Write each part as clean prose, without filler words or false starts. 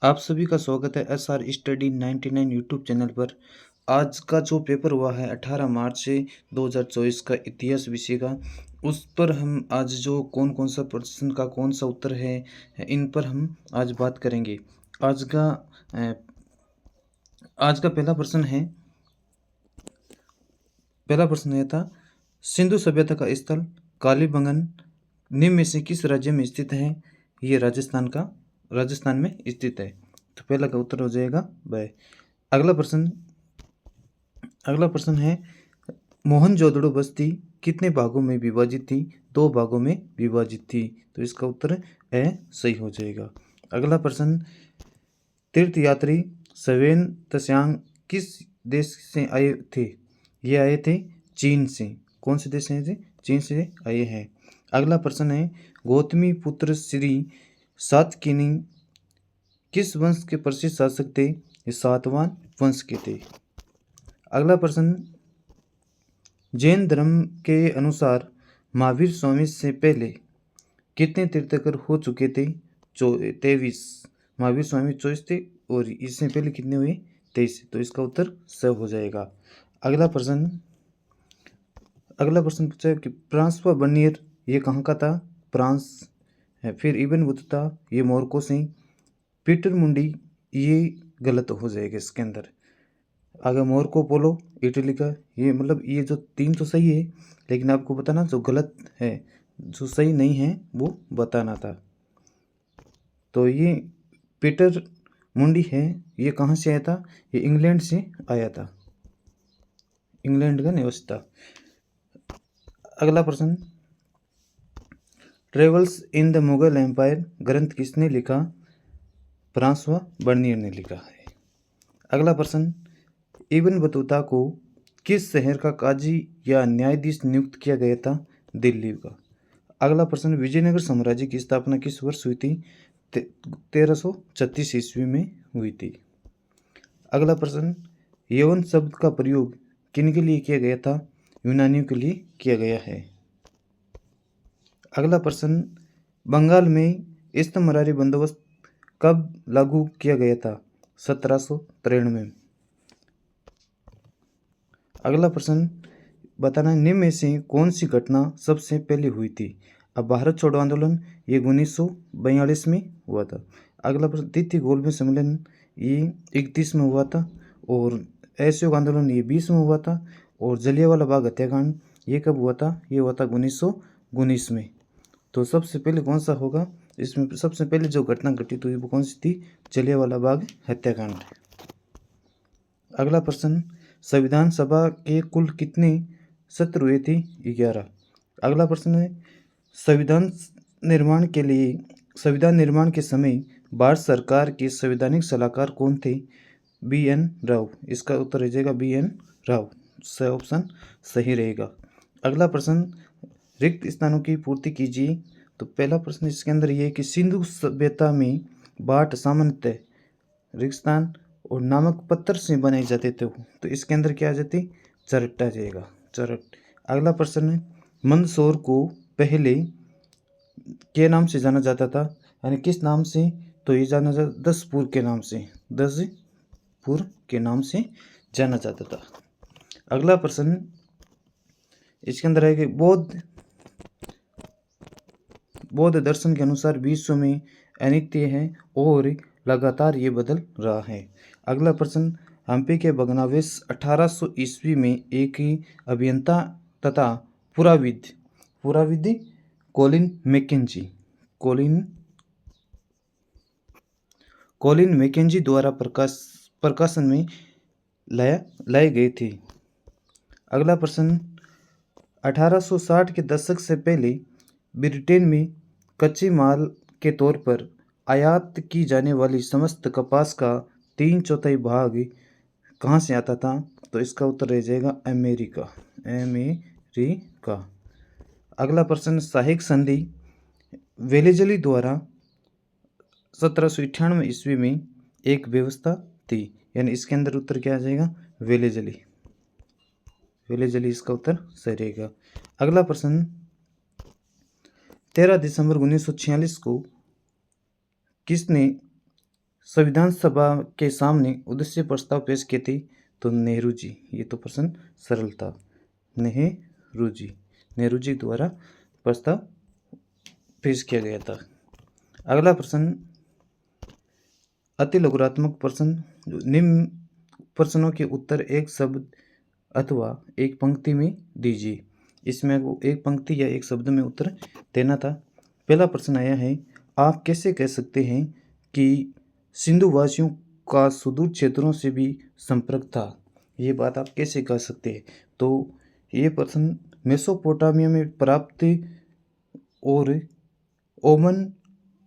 आप सभी का स्वागत है SR स्टडी 99 यूट्यूब चैनल पर। आज का जो पेपर हुआ है 18 मार्च से 2024 का इतिहास विषय का, उस पर हम आज जो कौन कौन सा प्रश्न का कौन सा उत्तर है इन पर हम आज बात करेंगे। आज का अ, आज का पहला प्रश्न यह था, सिंधु सभ्यता का स्थल कालीबंगन निम्न में से किस राज्य में स्थित है? ये राजस्थान में स्थित है। तो पहला का उत्तर हो जाएगा वह। अगला प्रश्न अगला प्रश्न है, मोहनजोदड़ो बस्ती कितने भागों में विभाजित थी? 2 भागों में विभाजित थी। तो इसका उत्तर ए सही हो जाएगा। अगला प्रश्न, तीर्थयात्री सवेन तस्यांग किस देश से आए थे? ये आए थे चीन से। कौन से देश से आए थे? चीन से आए हैं। अगला प्रश्न है, गौतमी पुत्र श्री सातकर्णी किस वंश के प्रसिद्ध शासक थे? ये सातवाहन वंश के थे। अगला प्रश्न, जैन धर्म के अनुसार महावीर स्वामी से पहले कितने तीर्थंकर हो चुके थे? 23। महावीर स्वामी 24 थे और इससे पहले कितने हुए? 23। तो इसका उत्तर स हो जाएगा। अगला प्रश्न पूछा है कि फ्रांसवा बर्नियर ये कहाँ का था? फ्रांस है। फिर इबन बतूता ये मोरक्को से। पीटर मुंडी ये गलत हो जाएगा इसके अंदर। आगे मोरको पोलो इटली का, ये मतलब ये जो 3 तो सही है, लेकिन आपको बताना जो गलत है, जो सही नहीं है वो बताना था। तो ये पीटर मुंडी है, ये कहाँ से आया था? ये इंग्लैंड से आया था, इंग्लैंड का निवासी था। अगला प्रश्न, travels in the Mughal empire ग्रंथ किसने लिखा? फ्रांसवा बर्नियर ने लिखा है। अगला प्रश्न, इब्न बतूता को किस शहर का काजी या न्यायाधीश नियुक्त किया गया था? दिल्ली का। अगला प्रश्न, विजयनगर साम्राज्य की स्थापना किस वर्ष हुई थी? 1336 ईस्वी में हुई थी। अगला प्रश्न, यवन शब्द का प्रयोग किन के लिए किया गया था? यूनानियों के लिए किया गया है। अगला प्रश्न, बंगाल में इस्तमरारी बंदोबस्त कब लागू किया गया था? 1793 में। अगला प्रश्न, बताना निम्न में से कौन सी घटना सबसे पहले हुई थी? अब भारत छोड़ो आंदोलन ये 1942 में हुआ था। अगला प्रश्न, तृतीय गोलमेज सम्मेलन ये 31 में हुआ था, और असहयोग आंदोलन ये 20 में हुआ था, और जलियांवाला बाग हत्याकांड ये कब हुआ था? ये हुआ था 1919 में। तो सबसे पहले कौन सा होगा? इसमें सबसे पहले जो घटना घटित हुई वो कौन सी थी? जलियांवाला बाग हत्याकांड। अगला प्रश्न, संविधान सभा के कुल कितने सत्र हुए थे? 11। अगला प्रश्न है, संविधान निर्माण के समय भारत सरकार के संवैधानिक सलाहकार कौन थे? BN राव। इसका उत्तर हो जाएगा BN राव। स ऑप्शन सही रहेगा। अगला प्रश्न, रिक्त स्थानों की पूर्ति कीजिए। तो पहला प्रश्न इसके अंदर ये है कि सिंधु सभ्यता में बाट सामान्यतः रिक्त स्थान और नामक पत्थर से बनाए जाते थे, तो इसके अंदर क्या आ जाती? चरट आ जाएगा, चरट। अगला प्रश्न है, मंदसौर को पहले के नाम से जाना जाता था? यानी किस नाम से? तो ये जाना जाता दसपुर के नाम से, दसपुर के नाम से जाना जाता था। अगला प्रश्न इसके अंदर है कि बौद्ध दर्शन के अनुसार विश्व में अनित्य है और लगातार ये बदल रहा है। अगला प्रश्न, हम्पी के भग्नावशेष 1800 ईस्वी में एक ही अभियंता तथा पुराविद कॉलिन मैकेंजी द्वारा प्रकाशन में लाए गए थे। अगला प्रश्न, 1860 के दशक से पहले ब्रिटेन में कच्चे माल के तौर पर आयात की जाने वाली समस्त कपास का 3/4 भाग कहाँ से आता था? तो इसका उत्तर रह जाएगा अमेरिका। अगला प्रश्न, सहायक संधि वेलेजली द्वारा 1798 ईस्वी में एक व्यवस्था थी, यानी इसके अंदर उत्तर क्या आ जाएगा? वेलेजली इसका उत्तर सही रहेगा। अगला प्रश्न, 13 दिसंबर 1946 को किसने संविधान सभा के सामने उद्देश्य प्रस्ताव पेश किए थे? तो नेहरू जी। ये तो प्रश्न सरल था। नेहरू जी द्वारा प्रस्ताव पेश किया गया था। अगला प्रश्न, अति लघुरात्मक प्रश्न। निम्न प्रश्नों के उत्तर एक शब्द अथवा एक पंक्ति में दीजिए। इसमें वो एक पंक्ति या एक शब्द में उत्तर देना था। पहला प्रश्न आया है, आप कैसे कह सकते हैं कि सिंधुवासियों का सुदूर क्षेत्रों से भी संपर्क था? ये बात आप कैसे कह सकते हैं? तो ये प्रश्न मेसोपोटामिया में प्राप्त और ओमन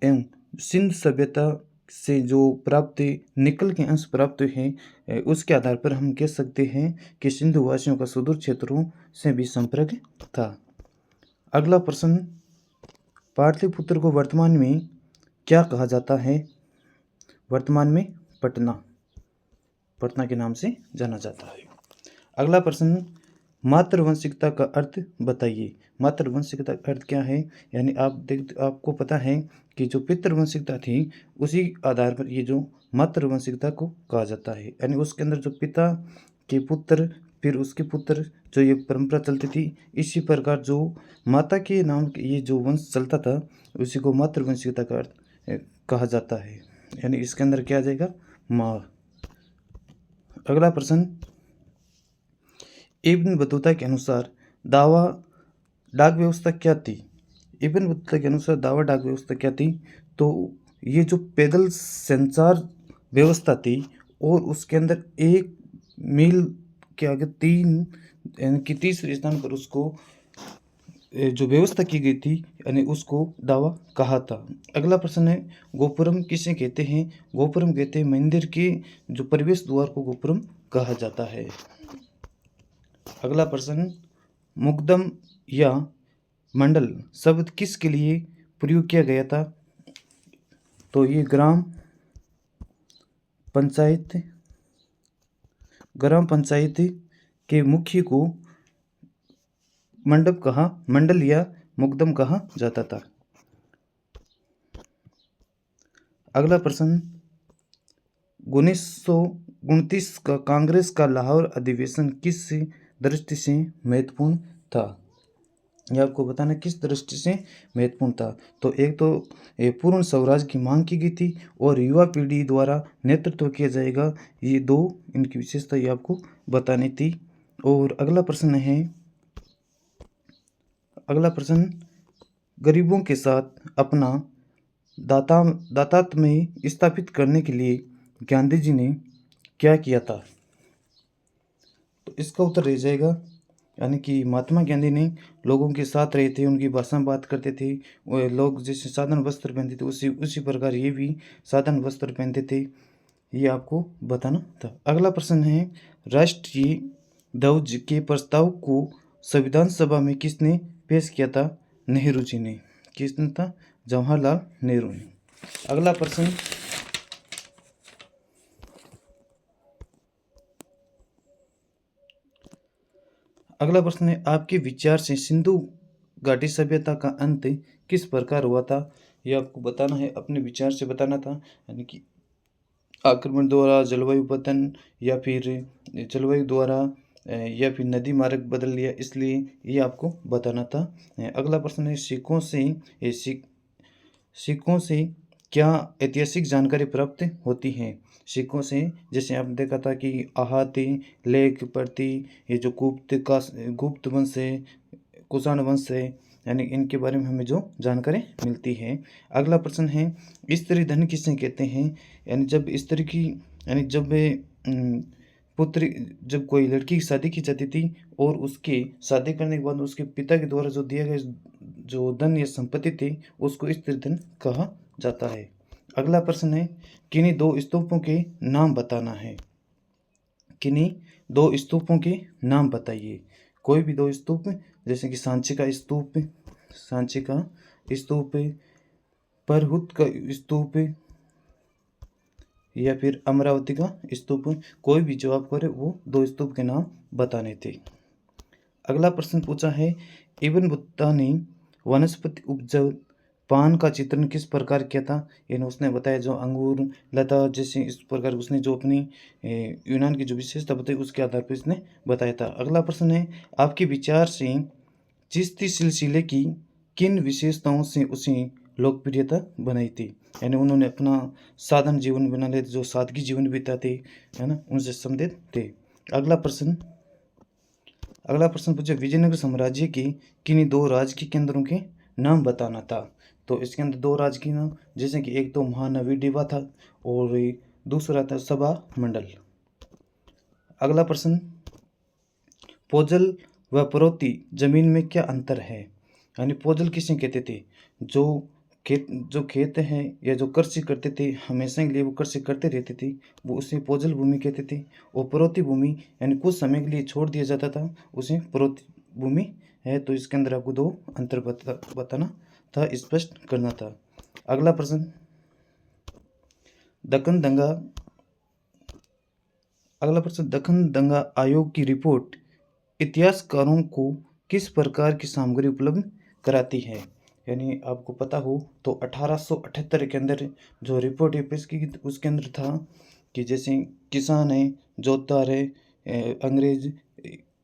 एवं सिंध सभ्यता से जो प्राप्त निकल के अंश प्राप्त हैं, उसके आधार पर हम कह सकते हैं कि सिंधुवासियों का सुदूर क्षेत्रों से भी संपर्क था। अगला प्रश्न, पाटलिपुत्र को वर्तमान में क्या कहा जाता है? वर्तमान में पटना के नाम से जाना जाता है। अगला प्रश्न, मातृवंशिकता का अर्थ बताइए। मातृवंशिकता का अर्थ क्या है? यानी आपको पता है कि जो पितृवंशिकता थी उसी आधार पर ये जो मातृवंशिकता को कहा जाता है, यानी उसके अंदर जो पिता के पुत्र फिर उसके पुत्र, जो ये परंपरा चलती थी, इसी प्रकार जो माता के नाम ये जो वंश चलता था उसी को मातृवंशिकता का अर्थ कहा जाता है, यानी इसके अंदर क्या आ जाएगा? माँ। अगला प्रश्न, इब्न बतूता के अनुसार दावा डाक व्यवस्था क्या थी? इब्न बतूता के अनुसार दावा डाक व्यवस्था क्या थी? तो ये जो पैदल संचार व्यवस्था थी और उसके अंदर एक मील के आगे यानी कि तीसरे स्थान पर उसको जो व्यवस्था की गई थी यानी उसको दावा कहा था। अगला प्रश्न है, गोपुरम किसे कहते हैं? गोपुरम कहते हैं मंदिर के जो प्रवेश द्वार को गोपुरम कहा जाता है। अगला प्रश्न, मुकदम या मंडल शब्द किसके लिए प्रयोग किया गया था? तो ये ग्राम पंचायत के मुखी को मंडल या मुकदम कहा जाता था। अगला प्रश्न, 1929 का कांग्रेस का लाहौर अधिवेशन किस दृष्टि से महत्वपूर्ण था? यह आपको बताना किस दृष्टि से महत्वपूर्ण था। तो एक तो पूर्ण स्वराज की मांग की गई थी और युवा पीढ़ी द्वारा नेतृत्व किया जाएगा, ये दो इनकी विशेषता ये आपको बतानी थी। और अगला प्रश्न, गरीबों के साथ अपना दातात्म्य स्थापित करने के लिए गांधी जी ने क्या किया था? तो इसका उत्तर रह जाएगा, यानी कि महात्मा गांधी ने लोगों के साथ रहे थे, उनकी भाषा में बात करते थे, वो लोग जैसे साधारण वस्त्र पहनते थे उसी प्रकार ये भी साधारण वस्त्र पहनते थे, ये आपको बताना था। अगला प्रश्न है, राष्ट्रीय ध्वज के प्रस्ताव को संविधान सभा में किसने पेश किया था? नेहरू जी ने। किसने था? जवाहरलाल नेहरू ने। अगला प्रश्न, है, आपके विचार से सिंधु घाटी सभ्यता का अंत किस प्रकार हुआ था? यह आपको बताना है, अपने विचार से बताना था, यानी कि आक्रमण द्वारा, जलवायु पतन, या फिर जलवायु द्वारा, या फिर नदी मार्ग बदल लिया, इसलिए ये आपको बताना था। अगला प्रश्न है, सिक्कों से क्या ऐतिहासिक जानकारी प्राप्त होती है? सिक्कों से जैसे आपने देखा था कि आहाती, लेख प्रति, ये जो गुप्त वंश है, कुषाण वंश है, यानी इनके बारे में हमें जो जानकारी मिलती है। अगला प्रश्न है, स्त्री धन किसे कहते हैं? यानी जब स्त्री की, यानी जब कोई लड़की की शादी की जाती थी और उसके शादी करने के बाद उसके पिता के द्वारा जो दिया गया जो धन या संपत्ति थी उसको स्त्री धन कहा जाता है। अगला प्रश्न है, किन्हीं दो स्तूपों के नाम बताना है। किन्हीं दो स्तूपों के नाम बताइए। कोई भी दो स्तूप, जैसे कि सांची का स्तूप, परहुत का स्तूप, या फिर अमरावती का स्तूप, कोई भी जो आप करे वो दो स्तूप के नाम बताने थे। अगला प्रश्न पूछा है, इब्न बतूता ने वनस्पति उपज पान का चित्रण किस प्रकार किया था, यानी उसने बताया जो अंगूर लता जैसे इस प्रकार उसने जो अपनी यूनान की जो विशेषता बताई उसके आधार पर इसने बताया था। अगला प्रश्न है, आपके विचार से चिश्ती सिलसिले की किन विशेषताओं से उसे लोकप्रियता बनाई थी, यानी उन्होंने अपना साधारण जीवन बना ले जो सादगी जीवन बिताते है ना उनसे संबंधित थे। अगला प्रश्न पूछे, विजयनगर साम्राज्य के किन्हीं दो राजकीय केंद्रों के नाम बताना था। तो इसके अंदर दो राजकीय नाम, जैसे कि एक तो महानवी डिबा था और दूसरा था सभा मंडल। अगला प्रश्न, पोजल व परोती जमीन में क्या अंतर है, यानी पोजल किसे कहते थे, जो खेत हैं या जो कृषि करते थे हमेशा के लिए वो कृषि करते रहते थे वो उसे पोजल भूमि कहते थे। और परोती भूमि यानी कुछ समय के लिए छोड़ दिया जाता था उसे परोती भूमि है। तो इसके अंदर आपको दो अंतर बताना था, स्पष्ट करना था। अगला प्रश्न, दक्कन दंगा आयोग की रिपोर्ट इतिहासकारों को किस प्रकार की सामग्री उपलब्ध कराती है, यानी आपको पता हो तो 1878 के अंदर जो रिपोर्ट पेश की उसके अंदर था कि जैसे किसान है, जोतदार है, अंग्रेज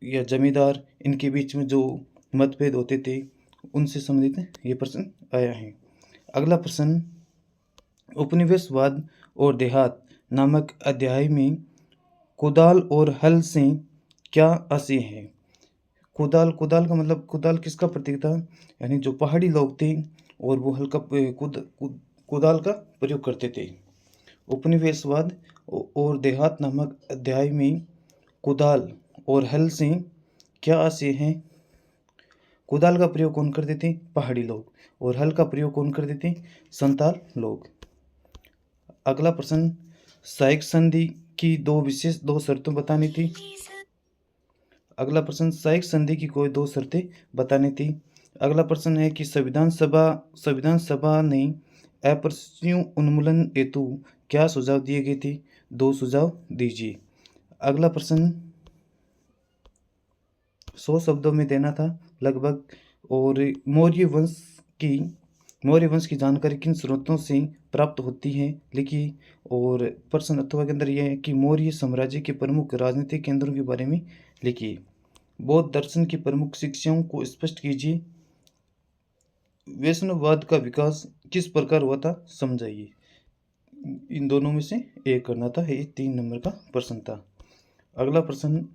या जमींदार, इनके बीच में जो मतभेद होते थे उनसे संबंधित ये प्रश्न आया है। अगला प्रश्न, उपनिवेशवाद और देहात नामक अध्याय में कुदाल और हल से क्या आशय है। कुदाल का मतलब कुदाल किसका प्रतीक था, यानी जो पहाड़ी लोग थे और वो हल का कुदाल का प्रयोग करते थे। उपनिवेशवाद और देहात नामक अध्याय में कुदाल और हल से क्या आशय है। कुदाल का प्रयोग कौन करते थे, पहाड़ी लोग, और हल का प्रयोग कौन करते थे, संताल लोग। अगला प्रश्न, सहायक संधि की दो शर्तें बतानी थी। अगला प्रश्न, सहायक संधि की कोई दो शर्तें बतानी थी। अगला प्रश्न है कि संविधान सभा ने अप्रत्यक्ष उन्मूलन हेतु क्या सुझाव दिए गए थे, दो सुझाव दीजिए। अगला प्रश्न 100 शब्दों में देना था लगभग। और मौर्य वंश की जानकारी किन स्रोतों से प्राप्त होती है लिखिए। और प्रश्न अथवा के अंदर यह है कि मौर्य साम्राज्य के प्रमुख राजनीतिक केंद्रों के बारे में लिखिए। बौद्ध दर्शन की प्रमुख शिक्षाओं को स्पष्ट कीजिए। वैष्णववाद का विकास किस प्रकार हुआ था समझाइए। इन दोनों में से एक करना था, ये 3 नंबर का प्रश्न था। अगला प्रश्न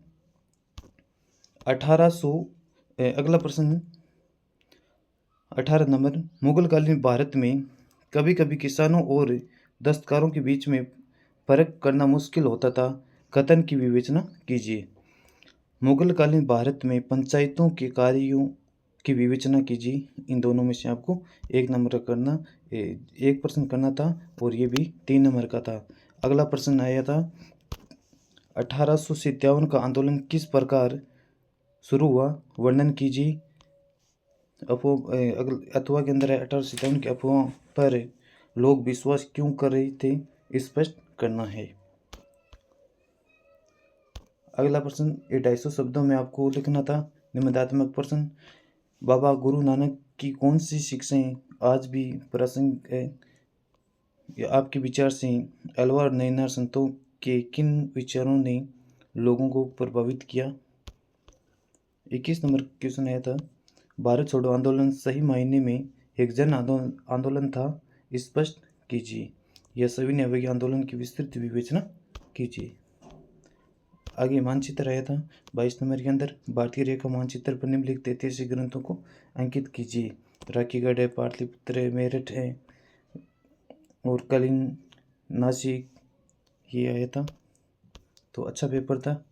18 नंबर, मुगलकालीन भारत में कभी कभी किसानों और दस्तकारों के बीच में फर्क करना मुश्किल होता था, कथन की विवेचना कीजिए। मुगलकालीन भारत में पंचायतों के कार्यों की विवेचना कीजिए। इन दोनों में से आपको एक नंबर करना, एक प्रश्न करना था और ये भी 3 नंबर का था। अगला प्रश्न आया था 1857 का आंदोलन किस प्रकार शुरू हुआ, वर्णन कीजिए। अथवा के अंदर है 1857 के अफवाह पर लोग विश्वास क्यों कर रहे थे, स्पष्ट करना है। अगला प्रश्न, ये 250 शब्दों में आपको लिखना था। निबंधात्मक प्रश्न, बाबा गुरु नानक की कौन सी शिक्षाएं आज भी प्रासंगिक है, या आपके विचार से अलवर नैनार संतों के किन विचारों ने लोगों को प्रभावित किया। 21 नंबर क्वेश्चन आया था, भारत छोड़ो आंदोलन सही मायने में एक जन आंदोलन था, स्पष्ट कीजिए। यह सभी ने अवज्ञा आंदोलन की विस्तृत विवेचना कीजिए। आगे मानचित्र आया था 22 नंबर के अंदर, भारतीय रेखा मानचित्र पर निम्नलिखित ऐतिहासिक ग्रंथों को अंकित कीजिए। राखीगढ़ है, पाटलिपुत्र, मेरठ है और कलिंग, नासिक, ये आया था। तो अच्छा पेपर था।